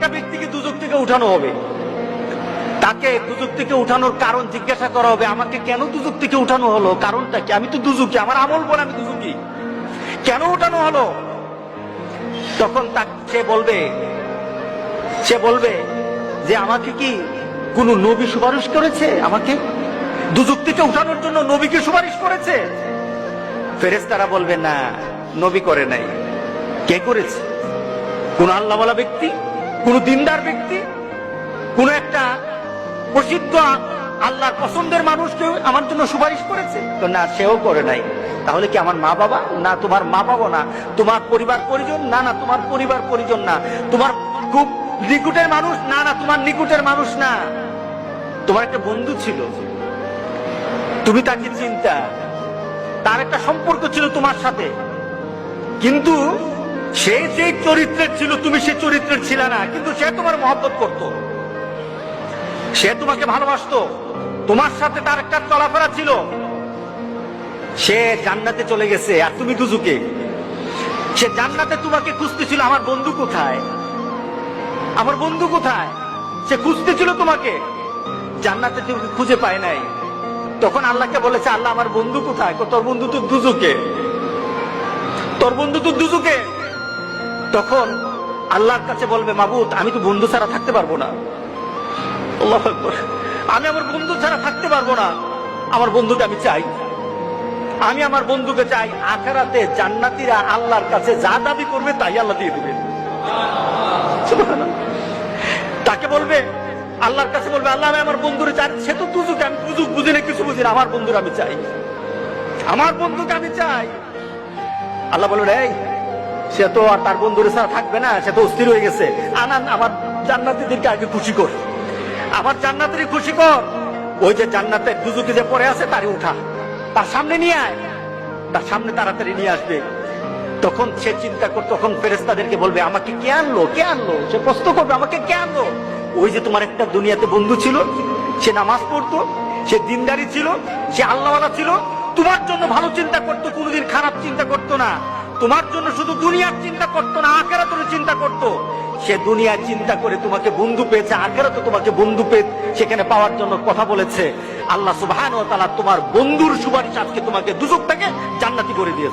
একটা ব্যক্তিকে দুজক থেকে উঠানো হবে, তাকে দুজক থেকে উঠানোর কারণ জিজ্ঞাসা করা হবে, আমাকে কেন দুজক থেকে উঠানো হলো, কারণটা কি? আমি তো দুজকি, আমার আমল বলে আমি দুজকি, কেন উঠানো হলো? তখন সে বলবে যে আমাকে কি কোন নবী সুপারিশ করেছে? আমাকে দুজক থেকে উঠানোর জন্য নবীকে সুপারিশ করেছে? ফেরেশতারা বলবে না, নবী করে নাই। কে করেছে? কোন আল্লাহওয়ালা ব্যক্তি, কোন দিনদার ব্যক্তি, কোন একটা প্রসিদ্ধ আল্লাহর পছন্দের মানুষ কেউ আমার জন্য সুপারিশ করেছে? তো না, সেও করে নাই। তাহলে কি আমার মা বাবা? না, তোমার মা বাবা না। তোমার পরিবার পরিজন? না, না, তোমার পরিবার পরিজন না। তোমার খুব নিকটের মানুষ? না, না, তোমার নিকটের মানুষ না। তোমার একটা বন্ধু ছিল, তুমি তাকে চিন্তা, তার একটা সম্পর্ক ছিল তোমার সাথে, কিন্তু সে যে চরিত্রের ছিল তুমি সে চরিত্রের ছিল না, কিন্তু সে তোমার মহব্বত করত, সে তোমাকে ভালোবাসতো, তোমার সাথে তার একটা চলাফেরা ছিল। সে জান্নাতে চলে গেছে আর তুমি দুজকে। সে জান্নাতে তোমাকে খুঁজতেছিল, আমার বন্ধু কোথায়, আমার বন্ধু কোথায়, সে খুঁজতেছিল তোমাকে, জান্নাতে তুমি খুঁজে পায় নাই। তখন আল্লাহকে বলেছে, আল্লাহ আমার বন্ধু কোথায়? তোর বন্ধু তো দুজকে, তোর বন্ধু তো দুজকে। তখন আল্লাহর কাছে বলবে, মাবুদ আমি তো বন্ধু ছাড়া থাকতে পারবো না, আল্লাহু আকবার, আমি আমার বন্ধু ছাড়া থাকতে পারবো না, আমার বন্ধুকে আমি চাই, আমি আমার বন্ধুকে চাই। আখিরাতে জান্নাতীরা আল্লাহর কাছে যা দাবি করবে তাই আল্লাহ দিয়ে দিবেন। তাকে বলবে, আল্লাহর কাছে বলবে, আল্লাহ আমি আমার বন্ধুরে চাই, সে তো দুজকে, আমি দুজক বুঝি না, কিছু বুঝি না, আমার বন্ধুর আমি চাই, আমার বন্ধুকে আমি চাই। আল্লাহ বলবে, এই সে তো আর তার বন্ধুরে ছাড়া থাকবে না, সে তো অস্থির হয়ে গেছে, আনান আমার জান্নাতীদেরকে আগে খুশি কর, আমার জান্নাতেরই খুশি কর। ওই যে জান্নাতের দুজকে যে পড়ে আছে তারই উঠা, তার সামনে নিয়ে আয়, তার সামনে তাড়াতাড়ি নিয়ে আসবে। তখন সে চিন্তা করত, তখন ফেরেশতাদেরকে বলবে, আমাকে কে আনলো, কে আনলো? সে প্রশ্ন করবে, আমাকে কে আনলো? ওই যে তোমার একটা দুনিয়াতে বন্ধু ছিল, সে নামাজ পড়তো, সে দিনদারি ছিল, সে আল্লাহওয়ালা ছিল, তোমার জন্য ভালো চিন্তা করতো, কোনোদিন খারাপ চিন্তা করতো না, তোমার জন্য শুধু দুনিয়ার চিন্তা করতো না, আখিরাতের চিন্তা করতো। সে দুনিয়ার চিন্তা করে তোমাকে বন্ধু পেয়েছে, আখিরাতে তোমাকে বন্ধু পেয়ে সেখানে পাওয়ার জন্য কথা বলেছে। আল্লাহ সুবহানাহু ওয়া তাআলা তোমার বন্ধুর সুপারিশ আজকে তোমাকে দুজক থেকে জান্নাতি করে দিয়েছে।